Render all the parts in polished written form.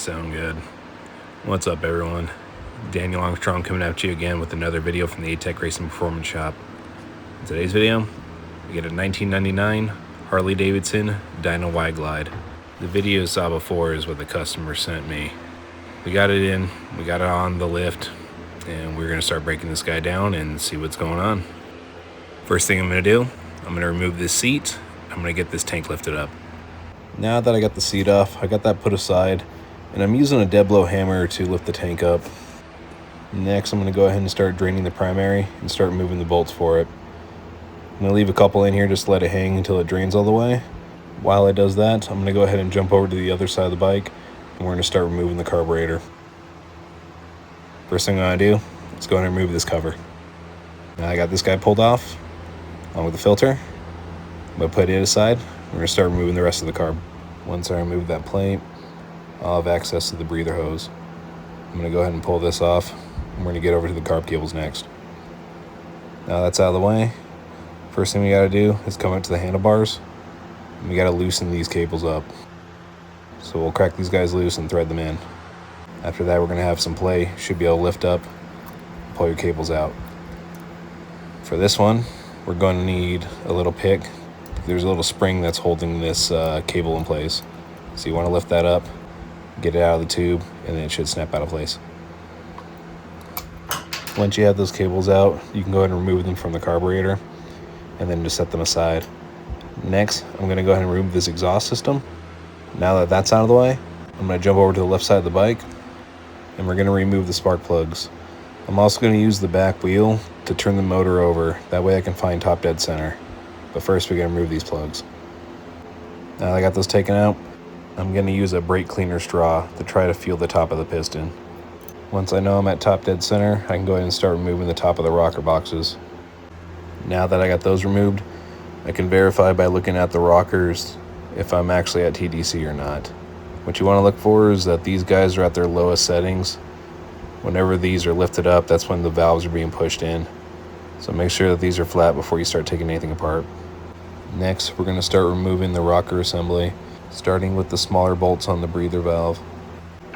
sound good. What's up, everyone? Daniel Armstrong coming at you again with another video from the A-Tech Racing Performance Shop. In today's video, we get a 1999 Harley-Davidson Dyna Wide Glide. The video you saw before is what the customer sent me. We got it in, we got it on the lift, and we're going to start breaking this guy down and see what's going on. First thing I'm going to do, I'm going to remove this seat. I'm going to get this tank lifted up. Now that I got the seat off, I got that put aside, and I'm using a dead blow hammer to lift the tank up. Next, I'm going to go ahead and start draining the primary and start moving the bolts for it. I'm going to leave a couple in here just to let it hang until it drains all the way. While it does that, I'm going to go ahead and jump over to the other side of the bike, and we're going to start removing the carburetor. First thing I'm going to do is go ahead and remove this cover. Now I got this guy pulled off, along with the filter. I'm going to put it aside. We're going to start removing the rest of the carb. Once I remove that plate, I'll have access to the breather hose. I'm going to go ahead and pull this off, and we're going to get over to the carb cables next. Now that's out of the way, first thing we got to do is come up to the handlebars, and we got to loosen these cables up. So we'll crack these guys loose and thread them in. After that, we're going to have some play. Should be able to lift up, pull your cables out. For this one, we're going to need a little pick. There's a little spring that's holding this cable in place. So you want to lift that up, get it out of the tube, and then it should snap out of place. Once you have those cables out, you can go ahead and remove them from the carburetor and then just set them aside. Next, I'm going to go ahead and remove this exhaust system. Now that that's out of the way, I'm going to jump over to the left side of the bike, and we're going to remove the spark plugs. I'm also going to use the back wheel to turn the motor over. That way I can find top dead center. But first, we're going to remove these plugs. Now that I got those taken out, I'm going to use a brake cleaner straw to try to feel the top of the piston. Once I know I'm at top dead center, I can go ahead and start removing the top of the rocker boxes. Now that I got those removed, I can verify by looking at the rockers if I'm actually at TDC or not. What you want to look for is that these guys are at their lowest settings. Whenever these are lifted up, that's when the valves are being pushed in. So make sure that these are flat before you start taking anything apart. Next, we're going to start removing the rocker assembly, starting with the smaller bolts on the breather valve.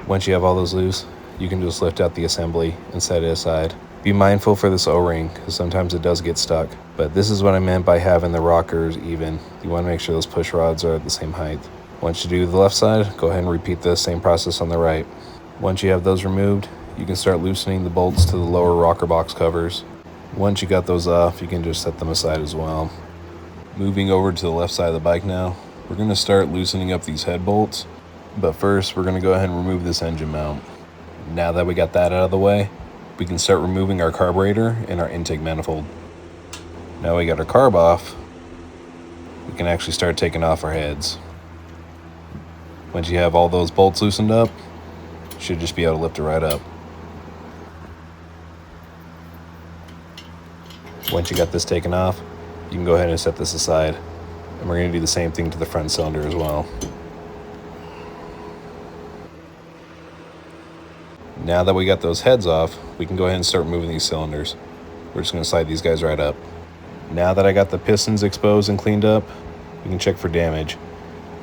Once you have all those loose, you can just lift out the assembly and set it aside. Be mindful for this O-ring, because sometimes it does get stuck. But this is what I meant by having the rockers even. You want to make sure those push rods are at the same height. Once you do the left side, go ahead and repeat the same process on the right. Once you have those removed, you can start loosening the bolts to the lower rocker box covers. Once you got those off, you can just set them aside as well. Moving over to the left side of the bike now, we're going to start loosening up these head bolts. But first, we're going to go ahead and remove this engine mount. Now that we got that out of the way, we can start removing our carburetor and our intake manifold. Now we got our carb off, we can actually start taking off our heads. Once you have all those bolts loosened up, you should just be able to lift it right up. Once you got this taken off, you can go ahead and set this aside. And we're going to do the same thing to the front cylinder as well. Now that we got those heads off, we can go ahead and start moving these cylinders. We're just going to slide these guys right up. Now that I got the pistons exposed and cleaned up, we can check for damage.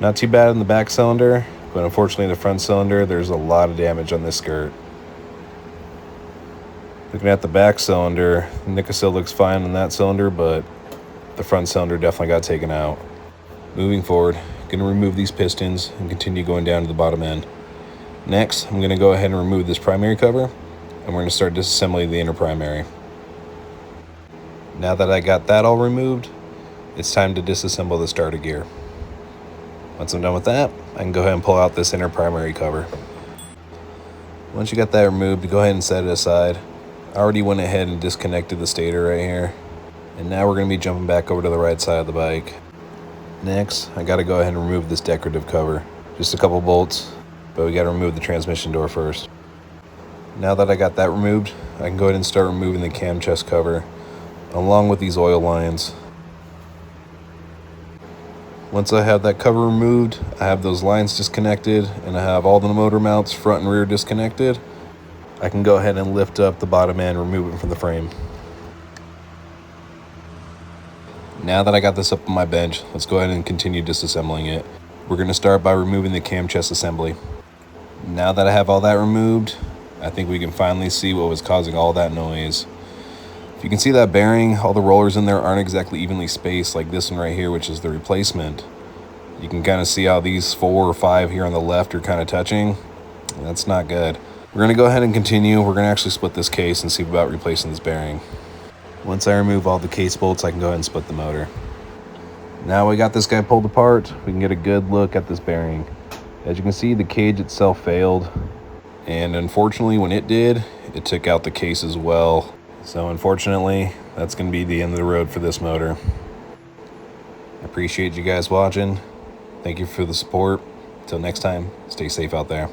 Not too bad in the back cylinder, but unfortunately the front cylinder, there's a lot of damage on this skirt. Looking at the back cylinder, the Nicosil looks fine on that cylinder, but the front cylinder definitely got taken out. Moving forward, I'm going to remove these pistons and continue going down to the bottom end. Next, I'm going to go ahead and remove this primary cover, and we're going to start disassembling the inner primary. Now that I got that all removed, it's time to disassemble the starter gear. Once I'm done with that, I can go ahead and pull out this inner primary cover. Once you got that removed, go ahead and set it aside. I already went ahead and disconnected the stator right here. And now we're going to be jumping back over to the right side of the bike. Next, I got to go ahead and remove this decorative cover. Just a couple bolts, but we got to remove the transmission door first. Now that I got that removed, I can go ahead and start removing the cam chest cover, along with these oil lines. Once I have that cover removed, I have those lines disconnected, and I have all the motor mounts front and rear disconnected. I can go ahead and lift up the bottom end, remove it from the frame. Now that I got this up on my bench, let's go ahead and continue disassembling it. We're going to start by removing the cam chest assembly. Now that I have all that removed, I think we can finally see what was causing all that noise. If you can see that bearing, all the rollers in there aren't exactly evenly spaced like this one right here, which is the replacement. You can kind of see how these 4 or 5 here on the left are kind of touching. That's not good. We're going to go ahead and continue. We're going to actually split this case and see about replacing this bearing. Once I remove all the case bolts, I can go ahead and split the motor. Now we got this guy pulled apart, we can get a good look at this bearing. As you can see, the cage itself failed, and unfortunately when it did, it took out the case as well. So unfortunately, that's going to be the end of the road for this motor. I appreciate you guys watching. Thank you for the support. Until next time, stay safe out there.